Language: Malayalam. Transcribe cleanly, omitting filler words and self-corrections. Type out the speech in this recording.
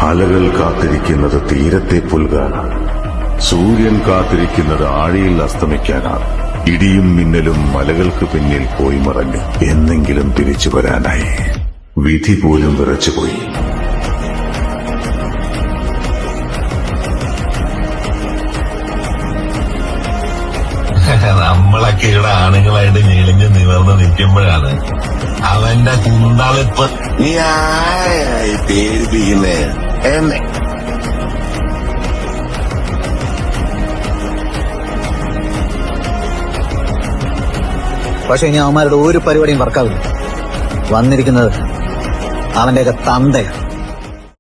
അലകൾ കാത്തിരിക്കുന്നത് തീരത്തെ പുൽകാനാണ്. സൂര്യൻ കാത്തിരിക്കുന്നത് ആഴിയിൽ അസ്തമിക്കാനാണ്. ഇടിയും മിന്നലും മലകൾക്ക് പിന്നിൽ പോയി മറഞ്ഞു. എന്നെങ്കിലും തിരിച്ചു വരാനായി. വിധി പോലും വിറച്ചുപോയി. നമ്മളൊക്കെ ഇവിടെ ആണുങ്ങളായിട്ട് ഞെളിഞ്ഞ് നിവർന്ന് നിൽക്കുമ്പോഴാണ് അവന്റെ കുന്തളിപ്പ്. നീ ആരായി പേടിപ്പിക്കുന്നേ എന്നെ? പക്ഷെ ഇനി അവന്മാരുടെ ഒരു പരിപാടിയും വർക്കാവില്ല. വന്നിരിക്കുന്നത് അവന്റെയൊക്കെ തന്തയാണ്.